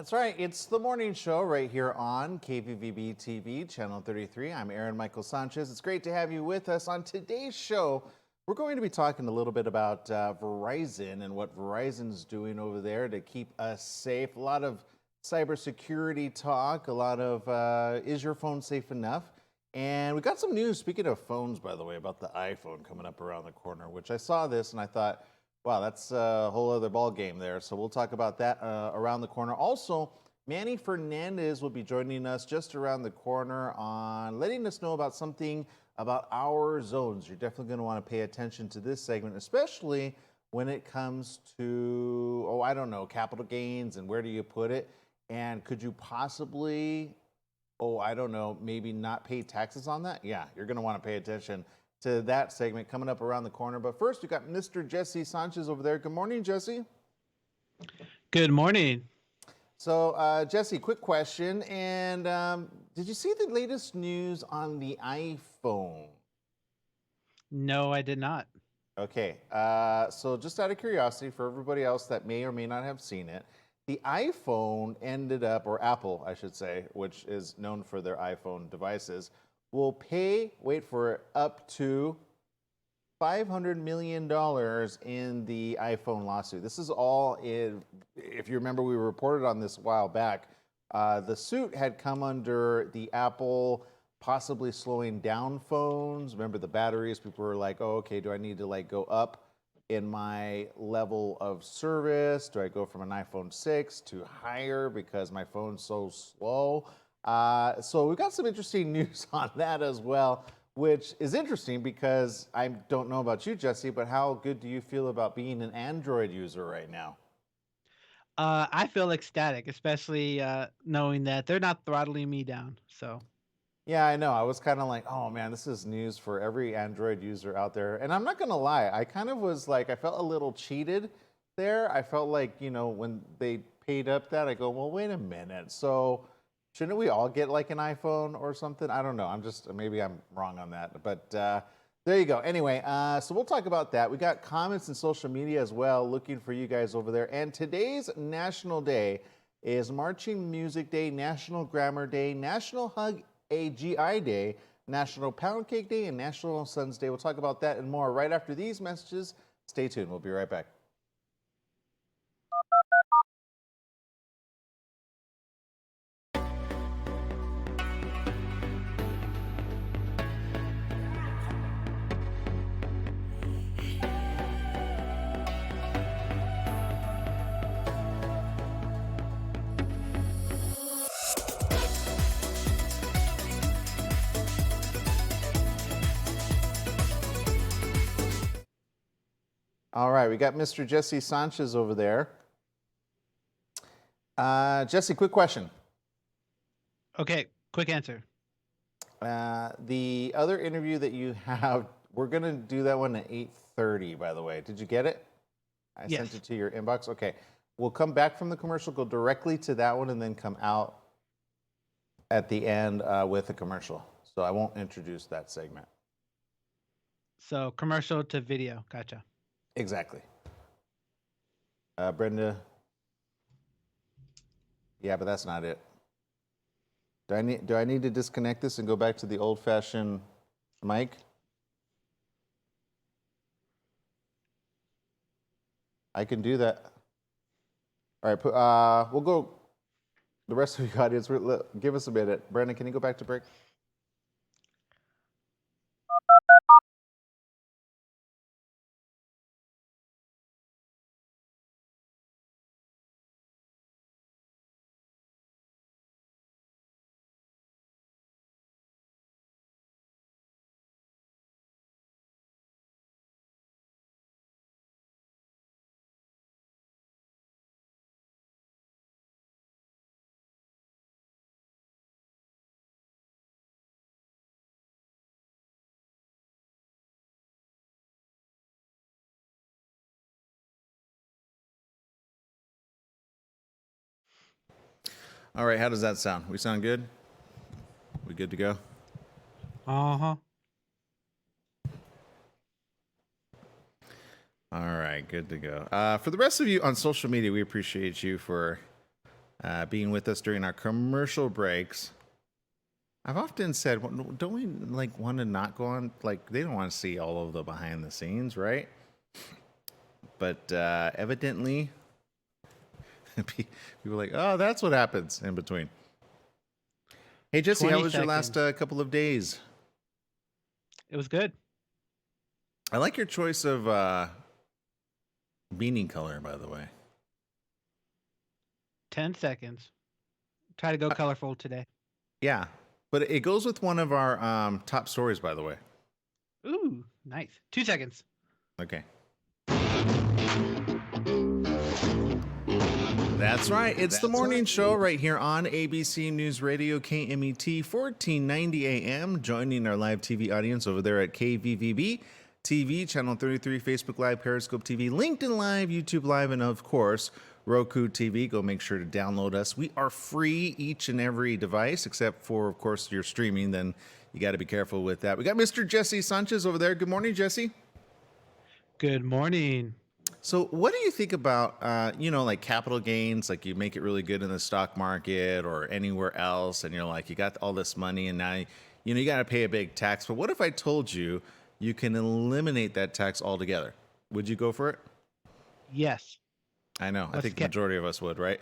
That's right. It's the morning show right here on KVVB TV, Channel 33. I'm Aaron Michael Sanchez. It's great to have you with us. On today's show, we're going to be talking a little bit about Verizon and what Verizon's doing over there to keep us safe. A lot of cybersecurity talk, a lot of is your phone safe enough? And we got some news, speaking of phones, by the way, about the iPhone coming up around the corner, which I saw this and I thought, wow, that's a whole other ball game there. So we'll talk about that around the corner. Also, Manny Fernandez will be joining us just around the corner on letting us know about something about our zones. You're definitely going to want to pay attention to this segment, especially when it comes to, oh, I don't know, capital gains and where do you put it? And could you possibly, oh, I don't know, maybe not pay taxes on that? Yeah, you're going to want to pay attention to that segment coming up around the corner. But first, we got Mr. Jesse Sanchez over there. Good morning, Jesse. Good morning. So, Jesse, quick question. And did you see the latest news on the iPhone? No, I did not. Okay. So just out of curiosity, for everybody else that may or may not have seen it, the iPhone ended up, or Apple, I should say, which is known for their iPhone devices, will pay, wait for it, up to $500 million in the iPhone lawsuit. This is all in, if you remember, we reported on this a while back. The suit had come under the Apple possibly slowing down phones. Remember the batteries? People were like, oh, okay, do I need to like go up in my level of service? Do I go from an iPhone 6 to higher because my phone's so slow? So we've got some interesting news on that as well, which is interesting because I don't know about you, Jesse, but how good do you feel about being an Android user right now? I feel ecstatic, especially knowing that they're not throttling me down. So, Yeah, I know. I was kind of like, oh man, this is news for every Android user out there. And I'm not going to lie, I kind of was like, I felt a little cheated there. I felt like, you know, when they paid up that, I go, well, wait a minute. So, shouldn't we all get like an iPhone or something? I don't know. Maybe I'm wrong on that. But there you go. Anyway, so we'll talk about that. We got comments in social media as well, looking for you guys over there. And today's National Day is Marching Music Day, National Grammar Day, National Hug AGI Day, National Pound Cake Day, and National Sons Day. We'll talk about that and more right after these messages. Stay tuned. We'll be right back. All right, we got Mr. Jesse Sanchez over there. Jesse, quick question. okay, quick answer. The other interview that you have, we're going to do that one at 8:30, by the way. Did you get it? I Yes. sent it to your inbox. Okay. We'll come back from the commercial, go directly to that one, and then come out at the end with a commercial. So I won't introduce that segment. So, commercial to video. Gotcha. Exactly. Brenda. Yeah, but that's not it. Do I need to disconnect this and go back to the old-fashioned mic? I can do that. All right, we'll go. The rest of the audience, give us a minute. Brandon, can you go back to break? All right, how does that sound? We sound good? We good to go? Uh-huh. All right, good to go. For the rest of you on social media, we appreciate you for being with us during our commercial breaks. I've often said, well, don't we like want to not go on? Like, they don't want to see all of the behind the scenes, right? But evidently, people are like, oh, that's what happens in between. Hey, Jesse, how was your last couple of days? It was good. I like your choice of beanie color, by the way. 10 seconds. Try to go colorful today. Yeah, but it goes with one of our top stories, by the way. Ooh, nice. 2 seconds. Okay. That's right. It's the morning show right here on ABC News Radio, KMET, 1490 AM. Joining our live TV audience over there at KVVB TV, Channel 33, Facebook Live, Periscope TV, LinkedIn Live, YouTube Live, and of course, Roku TV. Go make sure to download us. We are free each and every device, except for, of course, your streaming. Then you got to be careful with that. We got Mr. Jesse Sanchez over there. Good morning, Jesse. Good morning. So what do you think about, like capital gains, like you make it really good in the stock market or anywhere else, and you're like, you got all this money and now, you got to pay a big tax. But what if I told you you can eliminate that tax altogether? Would you go for it? Yes. I know. I think the majority of us would, right?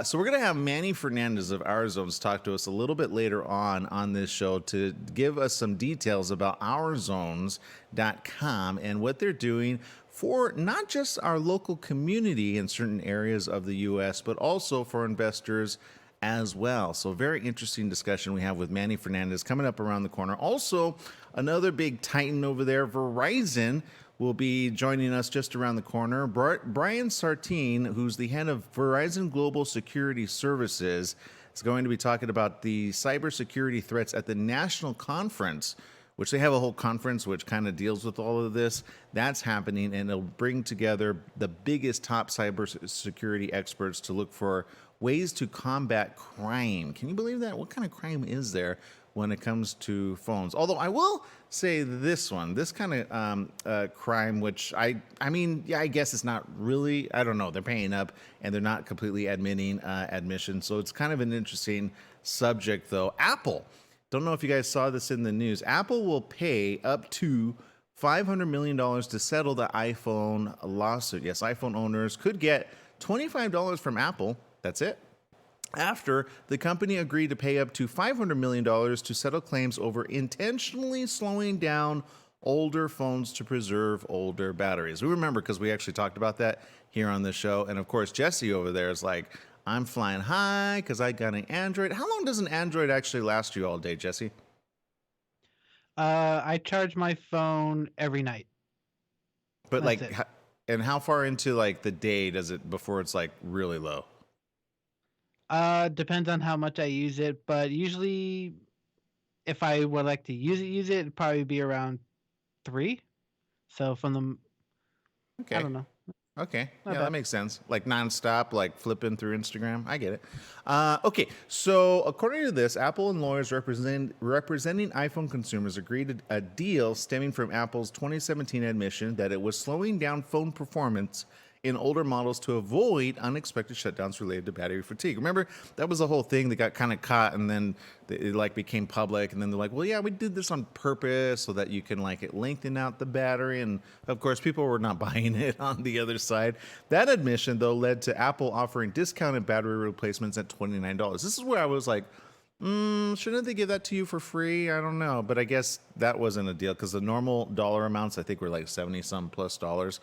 So we're going to have Manny Fernandez of Our Zones talk to us a little bit later on this show to give us some details about OurZones.com and what they're doing for not just our local community in certain areas of the U.S., but also for investors as well. So very interesting discussion we have with Manny Fernandez coming up around the corner. Also, another big titan over there, Verizon, will be joining us just around the corner. Byran Sartin, who's the head of Verizon Global Security Services, is going to be talking about the cybersecurity threats at the national conference, which they have a whole conference which kind of deals with all of this. That's happening, and it'll bring together the biggest top cybersecurity experts to look for ways to combat crime. Can you believe that? What kind of crime is there when it comes to phones? Although I will say this kind of crime, which I guess it's not really, I don't know, they're paying up and they're not completely admitting admission. So it's kind of an interesting subject though. Apple, don't know if you guys saw this in the news. Apple will pay up to $500 million to settle the iPhone lawsuit. Yes, iPhone owners could get $25 from Apple. That's it. After the company agreed to pay up to $500 million to settle claims over intentionally slowing down older phones to preserve older batteries. We remember because we actually talked about that here on the show. And of course, Jesse over there is like, I'm flying high because I got an Android. How long does an Android actually last you all day, Jesse? I charge my phone every night. But and how far into like the day does it before it's like really low? Depends on how much I use it, but usually if I would like to use it, it'd probably be around 3. So from the, okay. I don't know. Okay, yeah, that makes sense. Like nonstop, like flipping through Instagram. I get it. Okay, so according to this, Apple and lawyers representing iPhone consumers agreed to a deal stemming from Apple's 2017 admission that it was slowing down phone performance in older models to avoid unexpected shutdowns related to battery fatigue. Remember, that was the whole thing that got kind of caught, and then it like became public, and then they're like, well, yeah, we did this on purpose so that you can like it lengthen out the battery, and of course, people were not buying it on the other side. That admission, though, led to Apple offering discounted battery replacements at $29. This is where I was like, shouldn't they give that to you for free? I don't know, but I guess that wasn't a deal because the normal dollar amounts, I think, were like 70-some plus dollars.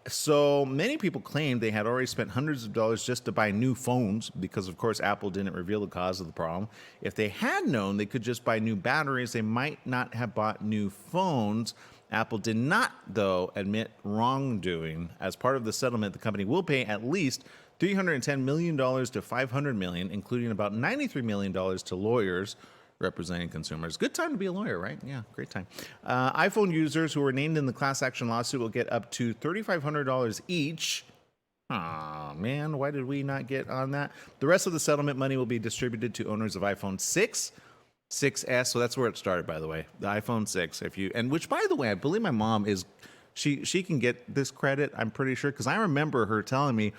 So many people claimed they had already spent hundreds of dollars just to buy new phones because, of course, Apple didn't reveal the cause of the problem. If they had known they could just buy new batteries, they might not have bought new phones. Apple did not, though, admit wrongdoing. As part of the settlement, the company will pay at least $310 million to $500 million, including about $93 million to lawyers representing consumers. Good time to be a lawyer, right? Yeah, great time. iPhone users who were named in the class action lawsuit will get up to $3,500 each. Oh, man, why did we not get on that? The rest of the settlement money will be distributed to owners of iPhone 6, 6S, so that's where it started, by the way, the iPhone 6. Which, by the way, I believe my mom is, she can get this credit, I'm pretty sure, because I remember her telling me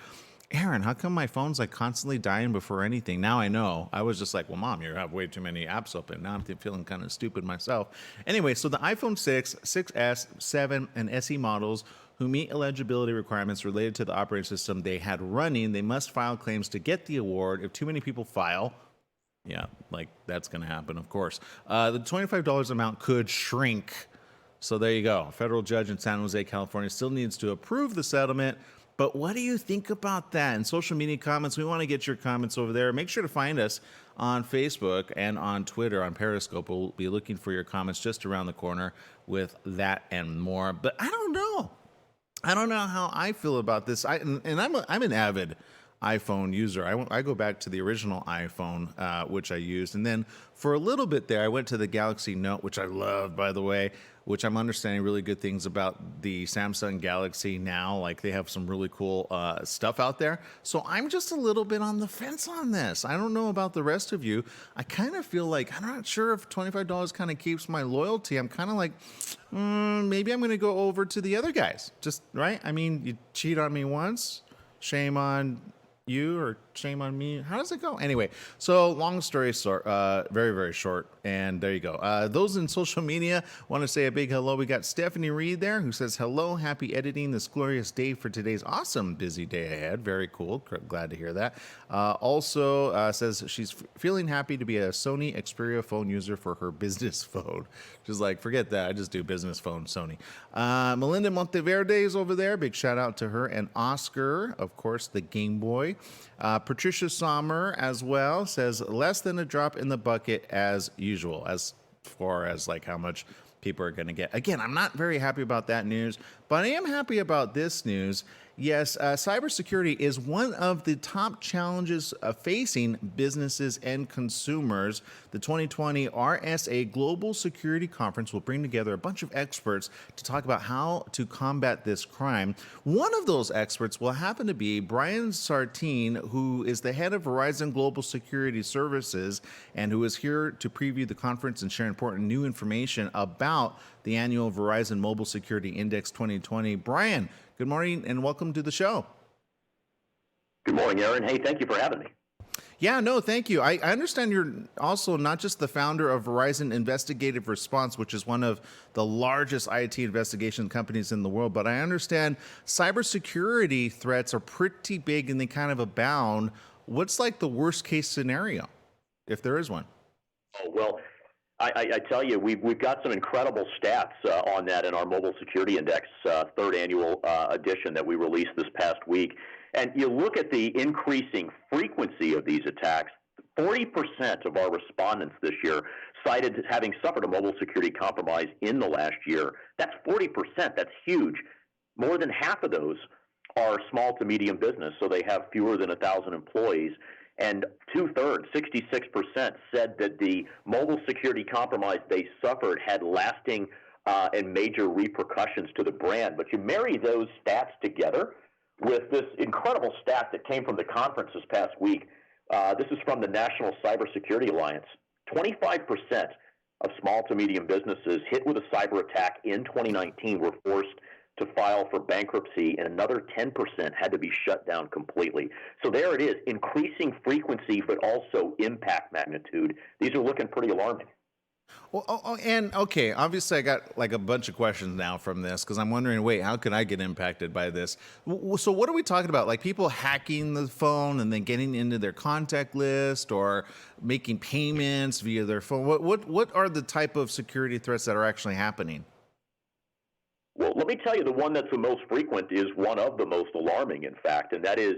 Aaron, how come my phone's like constantly dying before anything? Now I know. I was just like, well, Mom, you have way too many apps open. Now I'm feeling kind of stupid myself. Anyway, so the iPhone 6, 6S, 7, and SE models who meet eligibility requirements related to the operating system they had running, they must file claims to get the award. If too many people file, yeah, like that's going to happen, of course. The $25 amount could shrink. So there you go. A federal judge in San Jose, California still needs to approve the settlement. But what do you think about that? In social media comments, we want to get your comments over there. Make sure to find us on Facebook and on Twitter, on Periscope. We'll be looking for your comments just around the corner with that and more. But I don't know. I don't know how I feel about this. I'm an avid iPhone user. I go back to the original iPhone, which I used. And then for a little bit there, I went to the Galaxy Note, which I love, by the way, which I'm understanding really good things about the Samsung Galaxy now. Like they have some really cool stuff out there. So I'm just a little bit on the fence on this. I don't know about the rest of you. I kind of feel like, I'm not sure if $25 kind of keeps my loyalty. I'm kind of like, maybe I'm going to go over to the other guys. Just, right? I mean, you cheat on me once, shame on you or shame on me. How does it go? Anyway, so long story short, very, very short. And there you go. Those in social media want to say a big hello. We got Stephanie Reed there who says, hello, happy editing this glorious day for today's awesome busy day ahead. Very cool. Glad to hear that. Also says she's feeling happy to be a Sony Xperia phone user for her business phone. She's like, forget that. I just do business phone, Sony. Melinda Monteverde is over there. Big shout out to her. And Oscar, of course, the Game Boy. Patricia Sommer as well says less than a drop in the bucket as usual, as far as like how much people are going to get. Again, I'm not very happy about that news, but I am happy about this news. Yes, cybersecurity is one of the top challenges facing businesses and consumers. The 2020 RSA Global Security Conference will bring together a bunch of experts to talk about how to combat this crime. One of those experts will happen to be Byran Sartin, who is the head of Verizon Global Security Services and who is here to preview the conference and share important new information about the annual Verizon Mobile Security Index 2020. Byran, good morning and welcome to the show. Good morning, Aaron. Hey, thank you for having me. Yeah, no, thank you. I understand you're also not just the founder of Verizon Investigative Response, which is one of the largest IT investigation companies in the world, but I understand cybersecurity threats are pretty big and they kind of abound. What's like the worst case scenario, if there is one? Oh, well, I tell you, we've got some incredible stats on that in our Mobile Security Index third annual edition that we released this past week. And you look at the increasing frequency of these attacks, 40% of our respondents this year cited having suffered a mobile security compromise in the last year. That's 40%. That's huge. More than half of those are small to medium business, so they have fewer than 1,000 employees. And two-thirds, 66%, said that the mobile security compromise they suffered had lasting and major repercussions to the brand. But you marry those stats together with this incredible stat that came from the conference this past week. This is from the National Cybersecurity Alliance. 25% of small to medium businesses hit with a cyber attack in 2019 were forced to file for bankruptcy, and another 10% had to be shut down completely. So there it is, increasing frequency, but also impact magnitude. These are looking pretty alarming. Well, and okay, obviously I got like a bunch of questions now from this because I'm wondering, wait, how could I get impacted by this? So what are we talking about? Like people hacking the phone and then getting into their contact list or making payments via their phone? What are the type of security threats that are actually happening? Well, let me tell you, the one that's the most frequent is one of the most alarming, in fact, and that is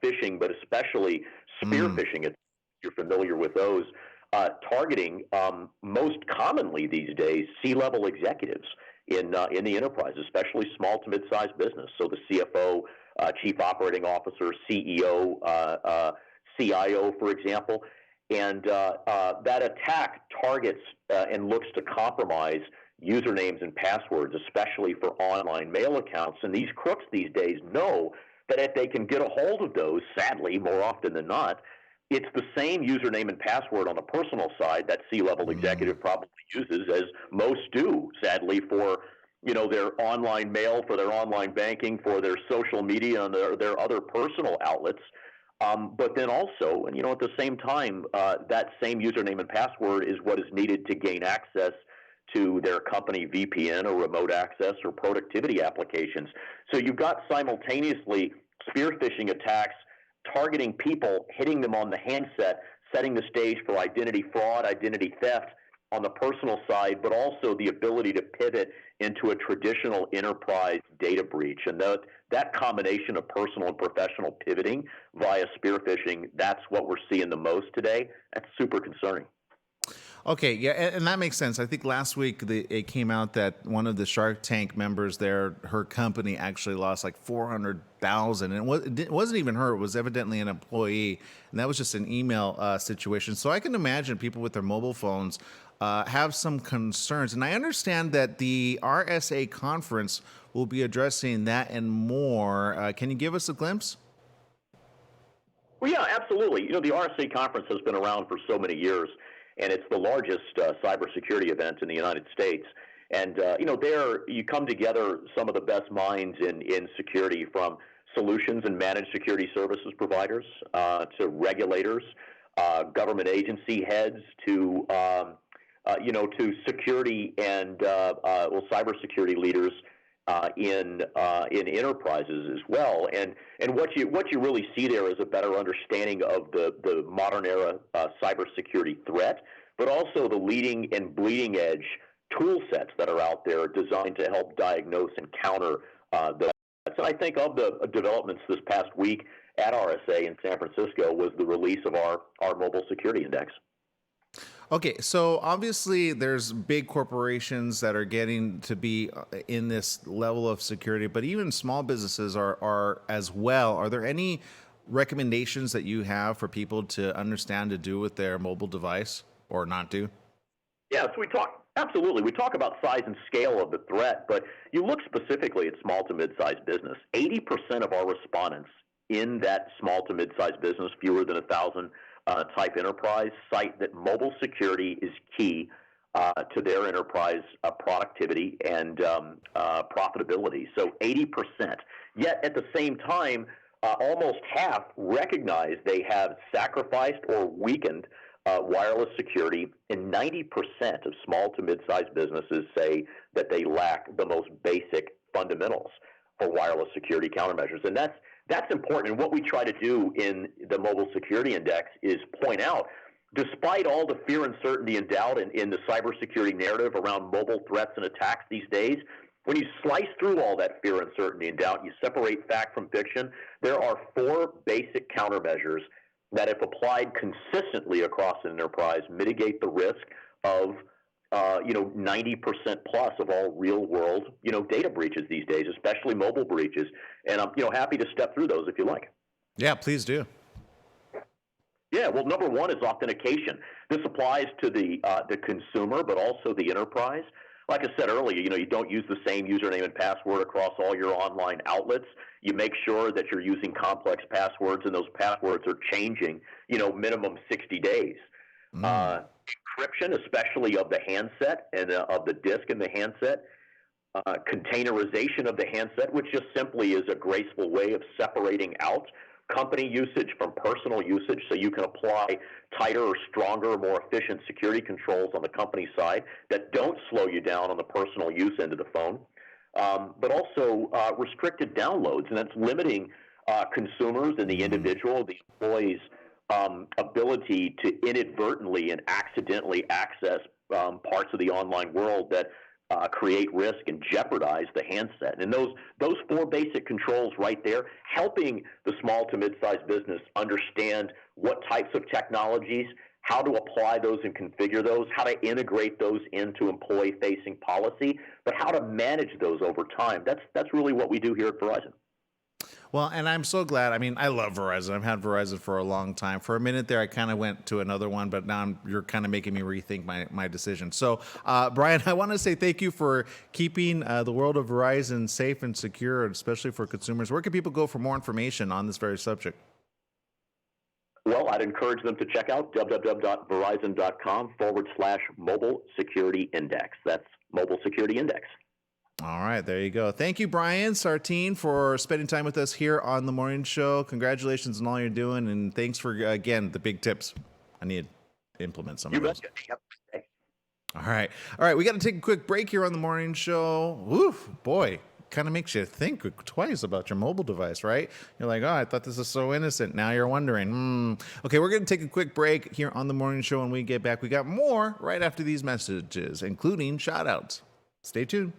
phishing, but especially spear phishing. If you're familiar with those, targeting most commonly these days C-level executives in the enterprise, especially small to mid-sized business. So the CFO, chief operating officer, CEO, CIO, for example, and that attack targets and looks to compromise usernames and passwords, especially for online mail accounts. And these crooks these days know that if they can get a hold of those, sadly, more often than not, it's the same username and password on the personal side that C-level executive probably uses, as most do, sadly, for their online mail, for their online banking, for their social media, and their other personal outlets. But then also, and at the same time, that same username and password is what is needed to gain access to their company VPN or remote access or productivity applications. So you've got simultaneously spear phishing attacks targeting people, hitting them on the handset, setting the stage for identity fraud, identity theft on the personal side, but also the ability to pivot into a traditional enterprise data breach. And that combination of personal and professional pivoting via spear phishing, that's what we're seeing the most today. That's super concerning. Okay, yeah, and that makes sense. I think last week it came out that one of the Shark Tank members there, her company actually lost like $400,000, and it wasn't even her; it was evidently an employee, and that was just an email situation. So I can imagine people with their mobile phones have some concerns, and I understand that the RSA Conference will be addressing that and more. Can you give us a glimpse? Well, yeah, absolutely. The RSA Conference has been around for so many years, and it's the largest cybersecurity event in the United States. And, there you come together some of the best minds in security, from solutions and managed security services providers to regulators, government agency heads, to security and cybersecurity leaders in enterprises as well. And what you really see there is a better understanding of the modern era cybersecurity threat, but also the leading and bleeding edge tool sets that are out there designed to help diagnose and counter the threats. And I think of the developments this past week at RSA in San Francisco was the release of our mobile security index. Okay, so obviously there's big corporations that are getting to be in this level of security, but even small businesses are as well. Are there any recommendations that you have for people to understand to do with their mobile device or not do? Yeah, so we talk about size and scale of the threat, but you look specifically at small to mid-sized business. 80% of our respondents in that small to mid-sized business, fewer than 1,000 type enterprise, cite that mobile security is key to their enterprise productivity and profitability. So 80%. Yet at the same time, almost half recognize they have sacrificed or weakened wireless security, and 90% of small to mid-sized businesses say that they lack the most basic fundamentals for wireless security countermeasures. And that's important. And what we try to do in the Mobile Security Index is point out, despite all the fear, uncertainty, and doubt in the cybersecurity narrative around mobile threats and attacks these days, when you slice through all that fear, uncertainty, and doubt, you separate fact from fiction, there are 4 basic countermeasures that, if applied consistently across an enterprise, mitigate the risk of 90% plus of all real world, data breaches these days, especially mobile breaches. And I'm, happy to step through those if you like. Yeah, please do. Yeah, well, number one is authentication. This applies to the consumer, but also the enterprise. Like I said earlier, you don't use the same username and password across all your online outlets. You make sure that you're using complex passwords, and those passwords are changing, minimum 60 days. Encryption, especially of the handset and of the disk in the handset. Containerization of the handset, which just simply is a graceful way of separating out company usage from personal usage, so you can apply tighter or stronger, more efficient security controls on the company side that don't slow you down on the personal use end of the phone. But also restricted downloads, and that's limiting consumers and the individual, the employee's ability to inadvertently and accidentally access parts of the online world that create risk and jeopardize the handset. And those 4 basic controls right there, helping the small to mid-sized business understand what types of technologies, how to apply those and configure those, how to integrate those into employee-facing policy, but how to manage those over time. That's really what we do here at Verizon. Well, and I'm so glad. I mean, I love Verizon. I've had Verizon for a long time. For a minute there, I kind of went to another one, but now you're kind of making me rethink my decision. So, Brian, I want to say thank you for keeping the world of Verizon safe and secure, especially for consumers. Where can people go for more information on this very subject? Well, I'd encourage them to check out www.verizon.com/mobile security index. That's Mobile Security Index. All right, there you go. Thank you, Byran Sartin, for spending time with us here on the morning show. Congratulations on all you're doing, and thanks for, again, the big tips. I need to implement some of those. Yep. All right. We got to take a quick break here on the morning show. Woof, boy, kind of makes you think twice about your mobile device, right? You're like, oh, I thought this was so innocent. Now you're wondering. Okay, we're going to take a quick break here on the morning show. When we get back, we got more right after these messages, including shout outs. Stay tuned.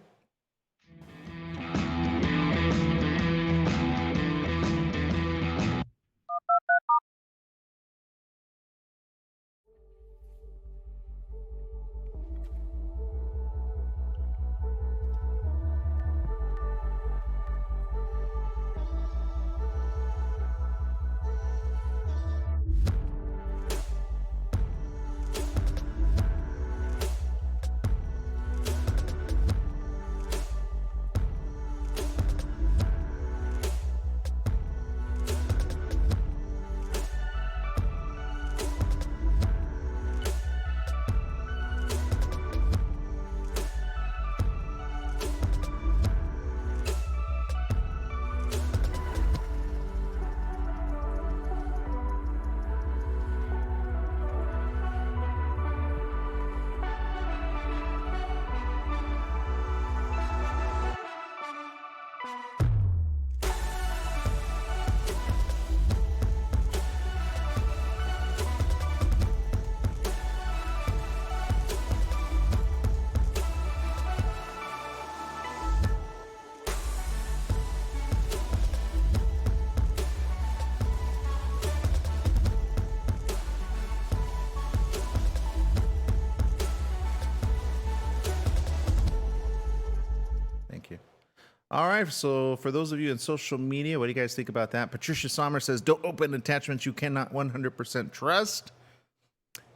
All right, so for those of you in social media, what do you guys think about that? Patricia Sommer says, don't open attachments you cannot 100% trust.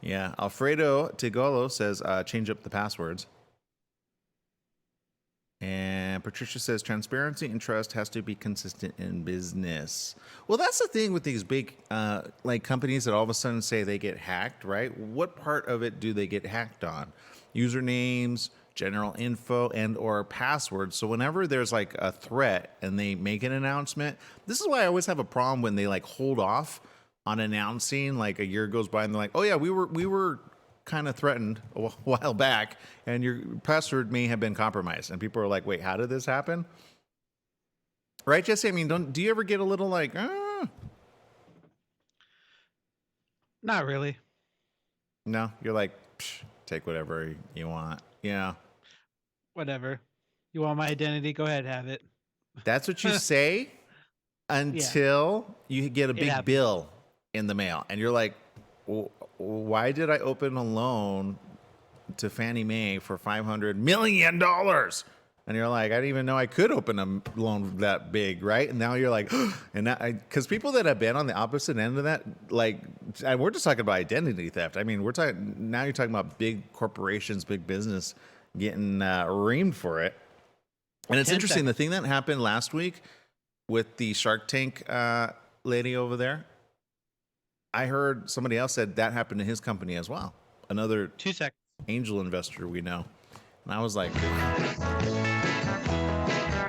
Yeah, Alfredo Tigolo says, change up the passwords. And Patricia says, transparency and trust has to be consistent in business. Well, that's the thing with these big like companies that all of a sudden say they get hacked, right? What part of it do they get hacked on? Usernames, general info, and or passwords. So whenever there's like a threat and they make an announcement, this is why I always have a problem when they like hold off on announcing. Like a year goes by and they're like, oh yeah, we were kind of threatened a while back and your password may have been compromised. And people are like, wait, how did this happen? Right, Jesse? I mean, do you ever get a little like, Not really. No, you're like, take whatever you want. Yeah. Whatever. You want my identity? Go ahead, have it. That's what you say until you get a big bill in the mail. And you're like, why did I open a loan to Fannie Mae for $500 million? And you're like, I didn't even know I could open a loan that big, right? And now you're like, and because people that have been on the opposite end of that, like, and we're just talking about identity theft. I mean, you're talking about big corporations, big business getting reamed for it. And it's interesting, the thing that happened last week with the Shark Tank lady over there, I heard somebody else said that happened to his company as well. Another 2 seconds. Angel investor we know. And I was like,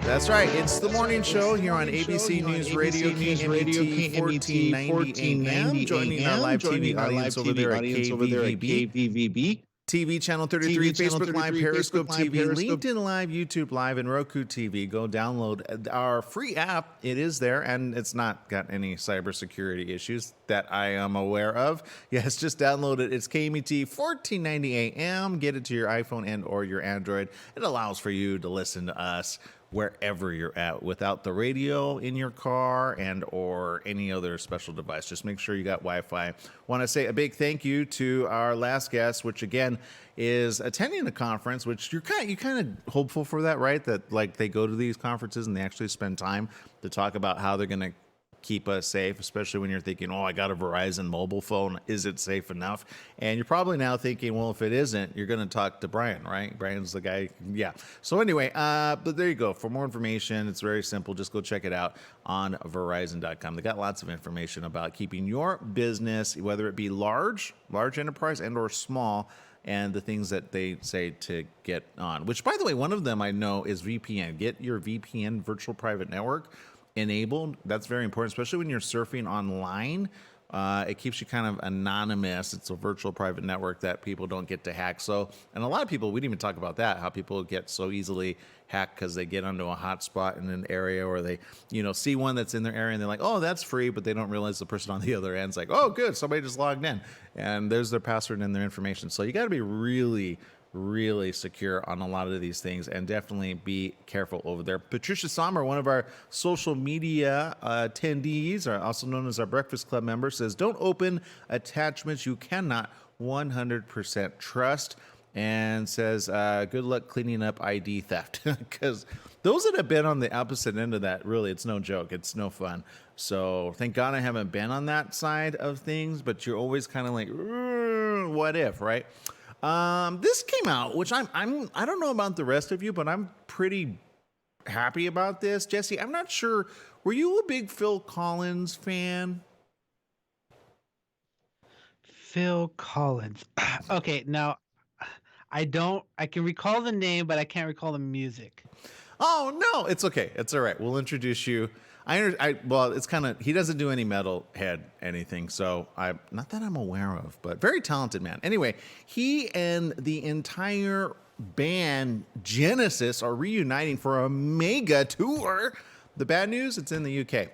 that's right. It's the morning show here on ABC News Radio, KMET 1490 AM. Joining our live TV audience over there at KVVB. TV channel 33, Facebook Live, Periscope TV, LinkedIn Live, YouTube Live, and Roku TV. Go download our free app. It is there, and it's not got any cybersecurity issues that I am aware of. Yes, just download it. It's KMET 1490 AM. Get it to your iPhone and or your Android. It allows for you to listen to us wherever you're at without the radio in your car and or any other special device. Just make sure you got Wi-Fi. Want to say a big thank you to our last guest, which again is attending a conference, which you're kind of hopeful for that, right? That like they go to these conferences and they actually spend time to talk about how they're going to keep us safe, especially when you're thinking, oh, I got a Verizon mobile phone. Is it safe enough? And you're probably now thinking, well, if it isn't, you're going to talk to Byran, right? Byran's the guy. Yeah. So anyway, but there you go. For more information, it's very simple. Just go check it out on Verizon.com. They got lots of information about keeping your business, whether it be large enterprise and or small, and the things that they say to get on. Which, by the way, one of them I know is VPN. Get your VPN, virtual private network, enabled. That's very important, especially when you're surfing online. It keeps you kind of anonymous. It's a virtual private network that people don't get to hack. So, and a lot of people, we didn't even talk about that, how people get so easily hacked because they get onto a hotspot in an area, or they, see one that's in their area and they're like, oh, that's free, but they don't realize the person on the other end's like, oh, good, somebody just logged in, and there's their password and their information. So you got to be really secure on a lot of these things, and definitely be careful over there. Patricia Sommer, one of our social media attendees, or also known as our Breakfast Club member, says, don't open attachments you cannot 100% trust, and says, good luck cleaning up ID theft. Because those that have been on the opposite end of that, really, it's no joke. It's no fun. So thank God I haven't been on that side of things, but you're always kind of like, what if, right? This came out, which I don't know about the rest of you, but I'm pretty happy about this. Jesse, I'm not sure. Were you a big Phil Collins fan? Phil Collins. Okay, now I can recall the name, but I can't recall the music. Oh, no, it's okay. It's all right. We'll introduce you. Well, it's kind of, he doesn't do any metalhead anything, so not that I'm aware of, but very talented man. Anyway, he and the entire band Genesis are reuniting for a mega tour. The bad news, it's in the UK.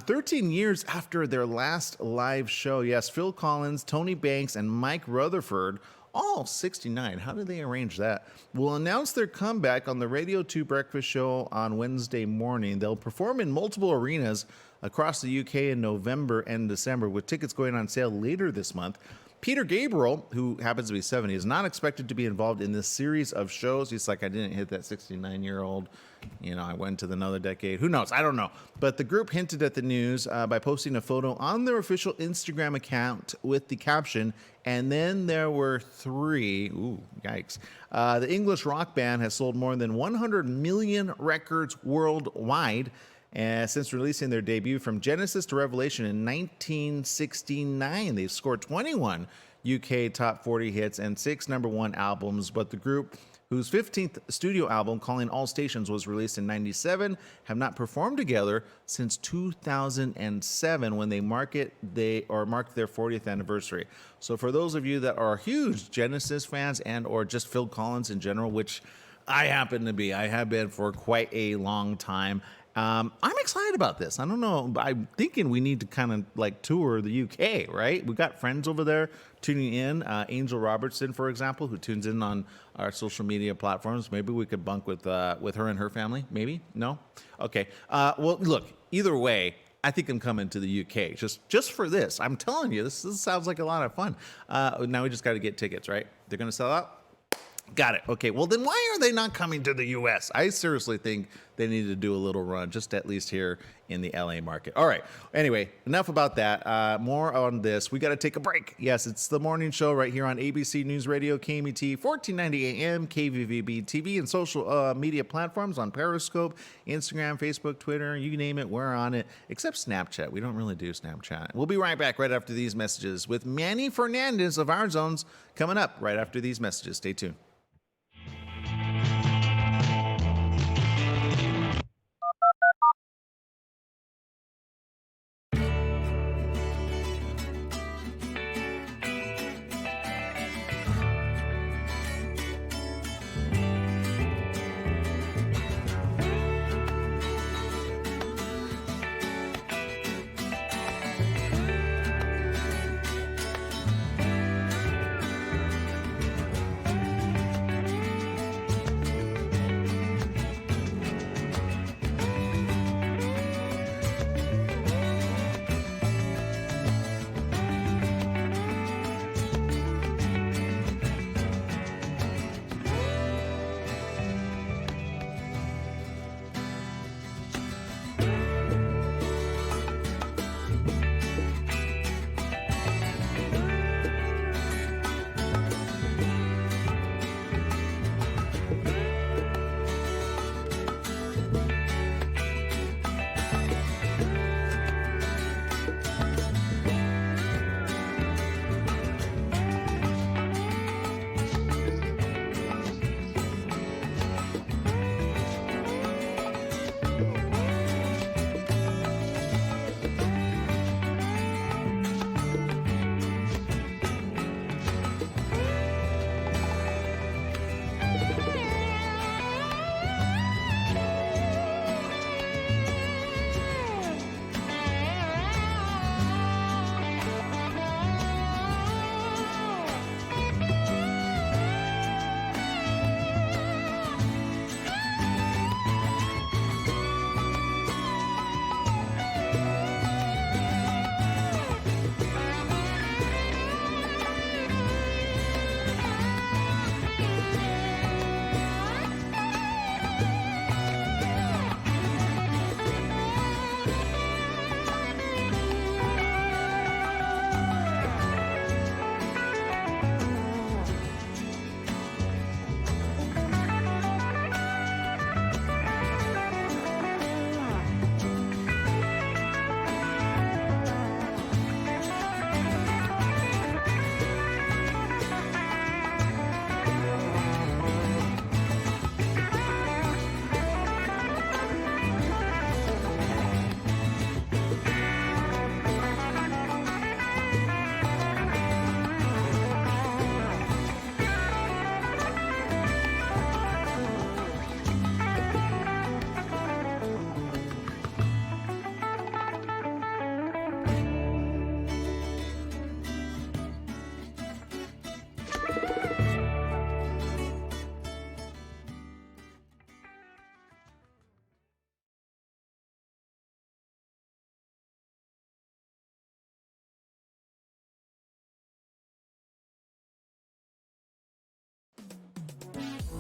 13 years after their last live show, yes, Phil Collins, Tony Banks, and Mike Rutherford, all 69, how did they arrange that, will announce their comeback on the Radio 2 Breakfast Show on Wednesday morning. They'll perform in multiple arenas across the UK in November and December, with tickets going on sale later this month. Peter Gabriel, who happens to be 70, is not expected to be involved in this series of shows. He's like, I didn't hit that 69-year-old. I went to another decade. Who knows? I don't know. But the group hinted at the news by posting a photo on their official Instagram account with the caption, and then there were three. Ooh, yikes. The English rock band has sold more than 100 million records worldwide since releasing their debut. From Genesis to Revelation in 1969. They've scored 21 UK top 40 hits and 6 #1 albums, but the group, whose 15th studio album, Calling All Stations, was released in 97, have not performed together since 2007, when they marked their 40th anniversary. So for those of you that are huge Genesis fans and or just Phil Collins in general, which I happen to be, I have been for quite a long time, I'm excited about this. I don't know. I'm thinking we need to kind of like tour the UK, right? We got friends over there tuning in. Angel Robertson, for example, who tunes in on our social media platforms. Maybe we could bunk with her and her family. Maybe? No? Okay. Well, look, either way, I think I'm coming to the UK just for this. I'm telling you, this sounds like a lot of fun. Now we just got to get tickets, right? They're going to sell out? Got it. Okay. Well, then why are they not coming to the U.S.? I seriously think they need to do a little run, just at least here in the L.A. market. All right. Anyway, enough about that. More on this. We got to take a break. Yes, it's the morning show right here on ABC News Radio, KMET, 1490 AM, KVVB TV, and social media platforms on Periscope, Instagram, Facebook, Twitter, you name it, we're on it, except Snapchat. We don't really do Snapchat. We'll be right back right after these messages with Manny Fernandez of Our Zones coming up right after these messages. Stay tuned.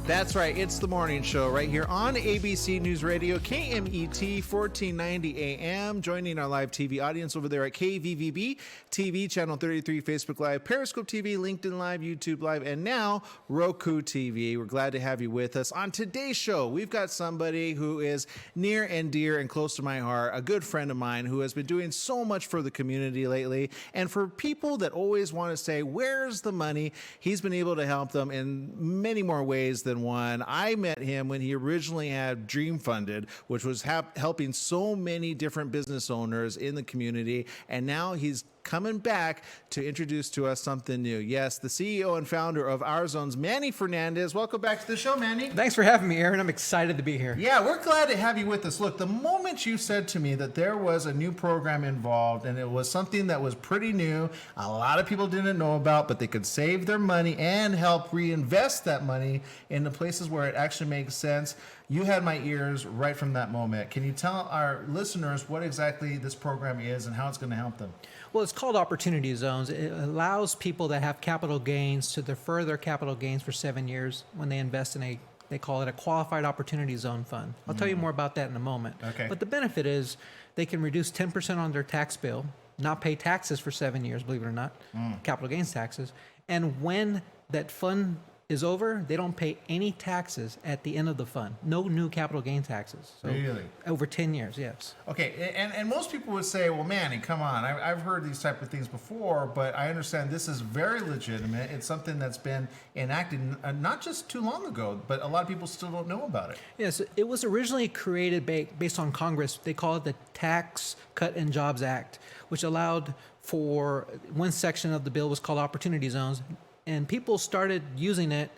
That's right. It's the morning show right here on ABC News Radio, KMET 1490 AM. Joining our live TV audience over there at KVVB TV, Channel 33, Facebook Live, Periscope TV, LinkedIn Live, YouTube Live, and now Roku TV. We're glad to have you with us. On today's show, we've got somebody who is near and dear and close to my heart, a good friend of mine who has been doing so much for the community lately. And for people that always want to say, where's the money? He's been able to help them in many more ways than one. I met him when he originally had Dream Funded, which was helping so many different business owners in the community. And now he's coming back to introduce to us something new. Yes, the CEO and founder of Our Zone's Manny Fernandez. Welcome back to the show, Manny. Thanks for having me, Aaron. I'm excited to be here. Yeah, we're glad to have you with us. Look, the moment you said to me that there was a new program involved and it was something that was pretty new, a lot of people didn't know about, but they could save their money and help reinvest that money in the places where it actually makes sense, you had my ears right from that moment. Can you tell our listeners what exactly this program is and how it's going to help them? Well, it's called Opportunity Zones. It allows people that have capital gains to defer their capital gains for 7 years when they invest in they call it a Qualified Opportunity Zone Fund. I'll tell you more about that in a moment. Okay. But the benefit is they can reduce 10% on their tax bill, not pay taxes for 7 years, believe it or not, capital gains taxes. And when that fund is over, they don't pay any taxes at the end of the fund. No new capital gain taxes. So Really? Over 10 years, yes. Okay, and most people would say, well, Manny, come on. I've heard these type of things before, but I understand this is very legitimate. It's something that's been enacted not just too long ago, but a lot of people still don't know about it. Yes, it was originally created based on Congress. They call it the Tax Cut and Jobs Act, which allowed for one section of the bill was called Opportunity Zones. And people started using it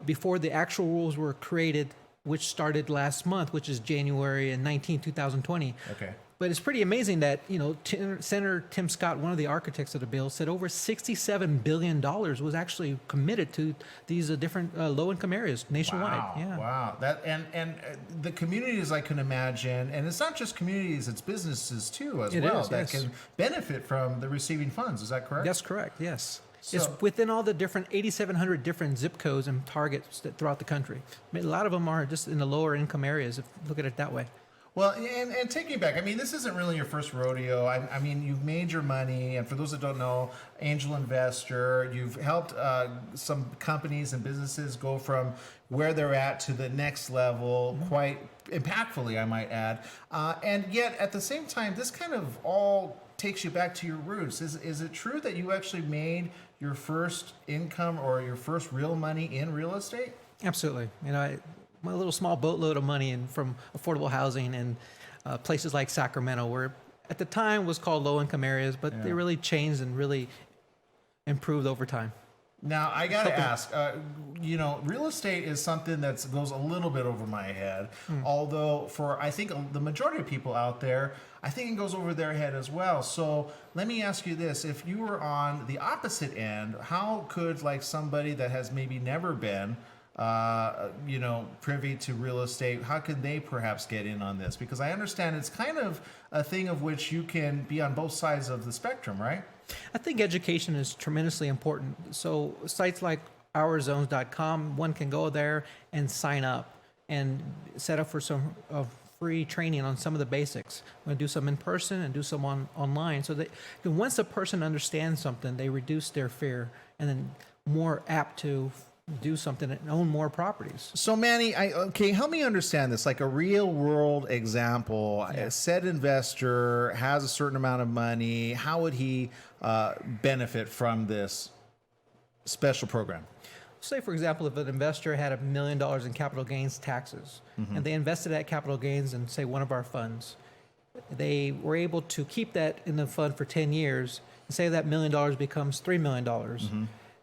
before the actual rules were created, which started last month, which is January 19, 2020. Okay. But it's pretty amazing that, Senator Tim Scott, one of the architects of the bill, said over $67 billion was actually committed to these different low-income areas nationwide. Wow, Yeah. wow. That and the communities I can imagine, and it's not just communities, it's businesses too as well that can benefit from the receiving funds. Is that correct? That's correct, yes. So, it's within all the different 8,700 different zip codes and targets throughout the country. I mean, a lot of them are just in the lower income areas, if you look at it that way. well, and taking it back, I mean, this isn't really your first rodeo. I mean, you've made your money, and for those that don't know, angel investor, you've helped some companies and businesses go from where they're at to the next level quite impactfully, I might add. And yet, at the same time, this kind of all takes you back to your roots. Is it true that you actually made your first income or your first real money in real estate? Absolutely. My little small boatload of money from affordable housing and places like Sacramento, where at the time was called low-income areas, but they really changed and really improved over time. Now, I got to ask, real estate is something that goes a little bit over my head, although for, I think, the majority of people out there, I think it goes over their head as well. So let me ask you this. If you were on the opposite end, how could somebody that has maybe never been privy to real estate, how could they perhaps get in on this? Because I understand it's kind of a thing of which you can be on both sides of the spectrum, right? I think education is tremendously important. So sites like OurZones.com, one can go there and sign up and set up for some free training on some of the basics. We're going to do some in person and do some online. So that once a person understands something, they reduce their fear and then more apt to do something and own more properties. So Manny, help me understand this, like a real world example. A said investor has a certain amount of money. How would he benefit from this special program? Say, for example, if an investor had $1 million in capital gains taxes and they invested that capital gains in, say, one of our funds, they were able to keep that in the fund for 10 years and say that $1 million becomes $3 million.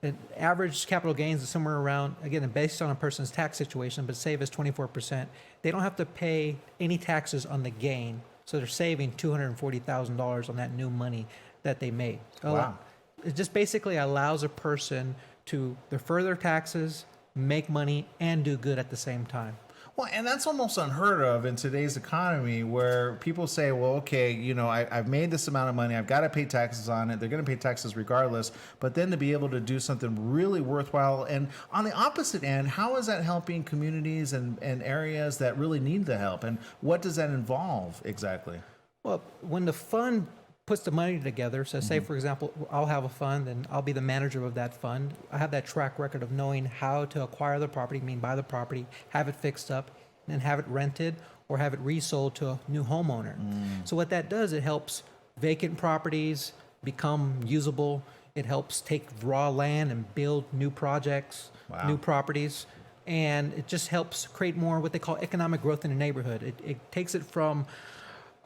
And average capital gains is somewhere around, again, based on a person's tax situation, but say if it's 24%, they don't have to pay any taxes on the gain. So they're saving $240,000 on that new money that they made. Wow. It just basically allows a person to defer their taxes, make money, and do good at the same time. Well, and that's almost unheard of in today's economy where people say, well, okay, I've made this amount of money. I've got to pay taxes on it. They're going to pay taxes regardless. But then to be able to do something really worthwhile. And on the opposite end, how is that helping communities and areas that really need the help? And what does that involve exactly? Well, when the fund puts the money together, so say, for example, I'll have a fund and I'll be the manager of that fund. I have that track record of knowing how to acquire the property, buy the property, have it fixed up, and then have it rented or have it resold to a new homeowner. So what that does, it helps vacant properties become usable. It helps take raw land and build new projects, new properties. And it just helps create more what they call economic growth in the neighborhood. It takes it from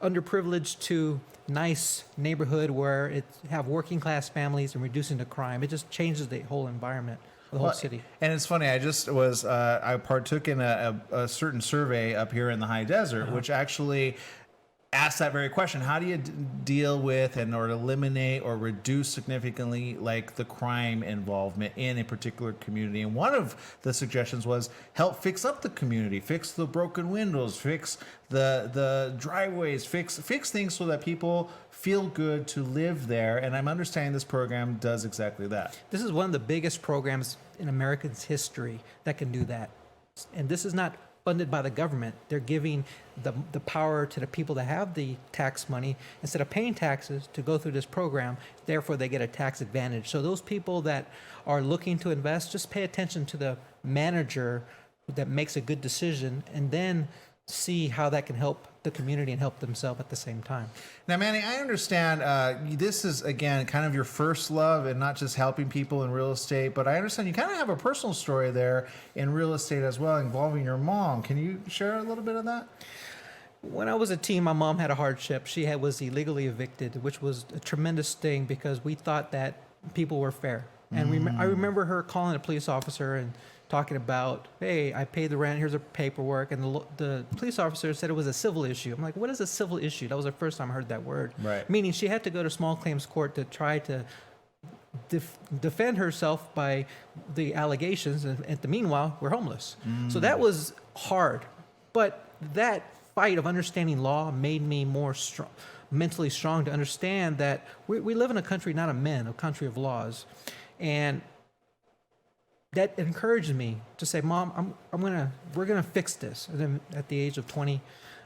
underprivileged to nice neighborhood where it have working class families and reducing the crime. It just changes the whole environment, the whole city. And it's funny, I partook in a certain survey up here in the high desert, which actually asked that very question. How do you deal with or eliminate or reduce significantly like the crime involvement in a particular community? And one of the suggestions was help fix up the community, fix the broken windows, fix the driveways, fix things so that people feel good to live there. And I'm understanding this program does exactly that. This is one of the biggest programs in America's history that can do that. And this is not funded by the government. They're giving the power to the people that have the tax money instead of paying taxes to go through this program. Therefore, they get a tax advantage. So those people that are looking to invest, just pay attention to the manager that makes a good decision and then see how that can help the community and help themselves at the same time. Now, Manny, I understand this is, again, kind of your first love and not just helping people in real estate, but I understand you kind of have a personal story there in real estate as well involving your mom. Can you share a little bit of that? When I was a teen, my mom had a hardship. She was illegally evicted, which was a tremendous thing because we thought that people were fair. And I remember her calling a police officer and talking about, hey, I paid the rent, here's the paperwork. And the police officer said it was a civil issue. I'm like, what is a civil issue? That was the first time I heard that word. Right. Meaning she had to go to small claims court to try to defend herself by the allegations. And at the meanwhile, we're homeless. So that was hard. But that fight of understanding law made me more mentally strong to understand that we live in a country, not of men, a country of laws. And that encouraged me to say, Mom, we're gonna fix this. And then at the age of 20,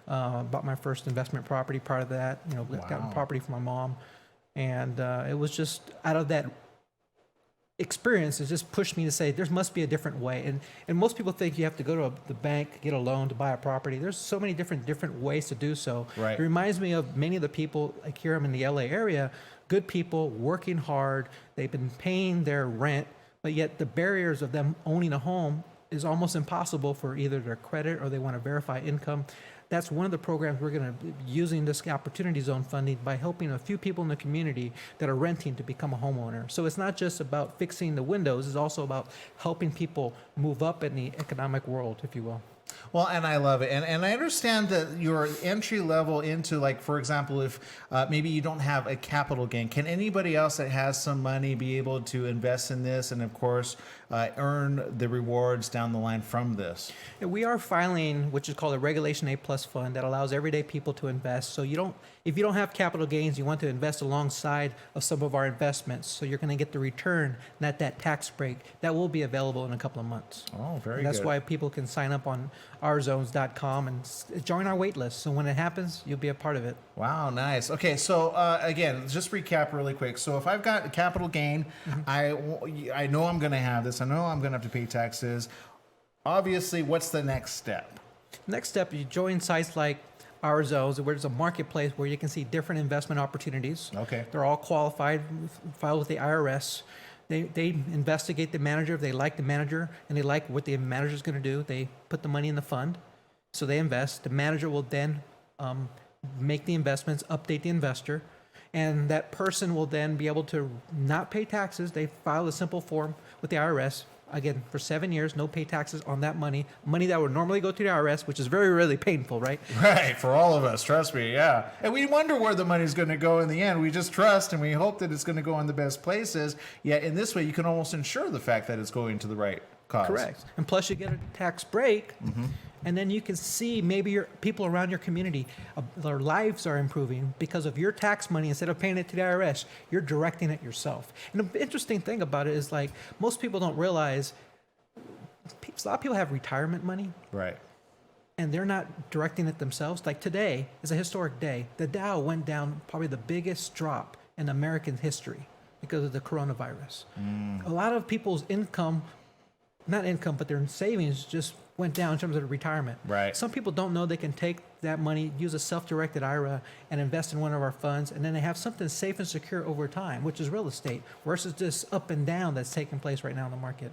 bought my first investment property. Part of that, got a property for my mom, and it was just out of that experience, it just pushed me to say there must be a different way. And most people think you have to go to the bank, get a loan to buy a property. There's so many different ways to do so. Right. It reminds me of many of the people, like here I'm in the LA area, good people working hard. They've been paying their rent, but yet the barriers of them owning a home is almost impossible for either their credit or they want to verify income. That's one of the programs we're going to be using this Opportunity Zone funding by helping a few people in the community that are renting to become a homeowner. So it's not just about fixing the windows, it's also about helping people move up in the economic world, if you will. Well, and I love it. And I understand that your entry level into, like, for example, if maybe you don't have a capital gain, can anybody else that has some money be able to invest in this and, of course, earn the rewards down the line from this? And we are filing, which is called a Regulation A Plus fund that allows everyday people to invest. So if you don't have capital gains, you want to invest alongside of some of our investments. So you're going to get the return, not that tax break. That will be available in a couple of months. Oh, very good. That's good. why people can sign up on rzones.com and join our wait list. So when it happens, you'll be a part of it. Wow, nice. Okay, so again, just recap really quick. So if I've got a capital gain, I know I'm going to have this. I know I'm going to have to pay taxes. Obviously, what's the next step? Next step, you join sites like our zones, where there's a marketplace where you can see different investment opportunities. Okay. They're all qualified, filed with the IRS. They investigate the manager. If they like the manager and they like what the manager is going to do, they put the money in the fund. So they invest. The manager will then make the investments, update the investor, and that person will then be able to not pay taxes. They file a simple form with the IRS. Again, for 7 years, no pay taxes on that money that would normally go to the IRS, which is very, really painful, right? Right, for all of us, trust me, yeah. And we wonder where the money's going to go in the end. We just trust and we hope that it's going to go in the best places. Yet in this way, you can almost ensure the fact that it's going to the right cause. Correct. And plus you get a tax break And then you can see maybe your people around your community, their lives are improving because of your tax money. Instead of paying it to the IRS, you're directing it yourself. And the interesting thing about it is, like, most people don't realize a lot of people have retirement money. Right. And they're not directing it themselves. Like, today is a historic day. The Dow went down, probably the biggest drop in American history because of the coronavirus. A lot of people's not income, but their savings just went down in terms of retirement. Right. Some people don't know they can take that money, use a self-directed IRA, and invest in one of our funds, and then they have something safe and secure over time, which is real estate, versus this up and down that's taking place right now in the market.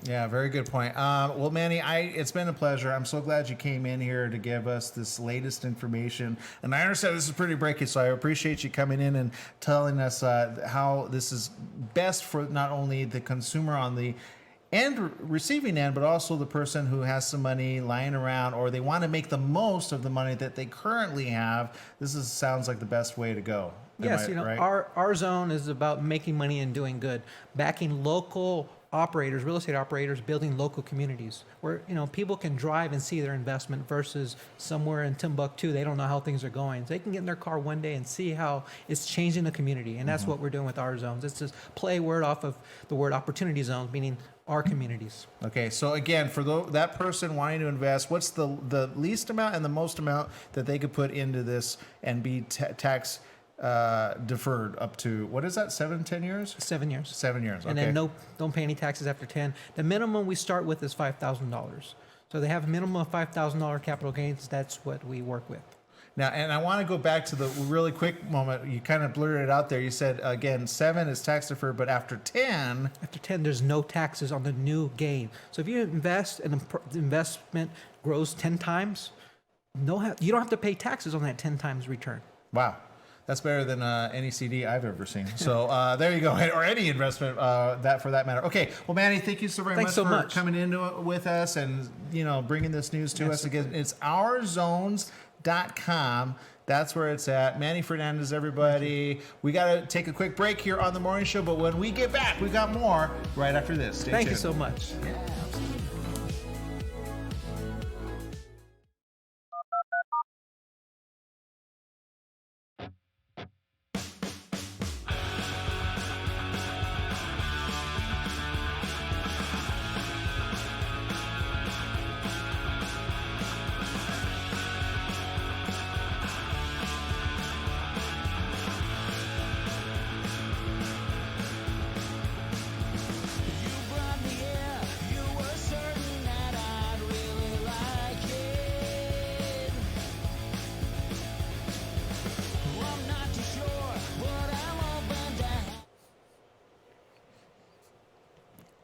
Yeah, very good point. Well, Manny, it's been a pleasure. I'm so glad you came in here to give us this latest information. And I understand this is pretty breaky, so I appreciate you coming in and telling us how this is best for not only the consumer on the receiving end, but also the person who has some money lying around, or they want to make the most of the money that they currently have. Sounds like the best way to go. Yes, right? our zone is about making money and doing good, backing local operators, real estate operators, building local communities where people can drive and see their investment versus somewhere in Timbuktu. They don't know how things are going. They can get in their car one day and see how it's changing the community, and that's what we're doing with our zones. It's just play word off of the word opportunity zones, meaning our communities. Okay, so again, for that person wanting to invest, what's the least amount and the most amount that they could put into this and be tax deferred up to, what is that, 10 years? 7 years. 7 years, okay. And then don't pay any taxes after 10. The minimum we start with is $5,000. So they have a minimum of $5,000 capital gains. That's what we work with. Now, and I want to go back to the really quick moment. You kind of blurted it out there. You said, again, 7 is tax deferred, but after 10... After 10, there's no taxes on the new gain. So if you invest and the investment grows 10 times, you don't have to pay taxes on that 10 times return. Wow. That's better than any CD I've ever seen. So there you go, or any investment that for that matter. Okay, well, Manny, thank you so very much for coming in with us and bringing this news to us. Again, it's ourzones.com. That's where it's at. Manny Fernandez, everybody. We got to take a quick break here on the morning show, but when we get back, we got more right after this. Stay tuned. Thank you so much. Yeah.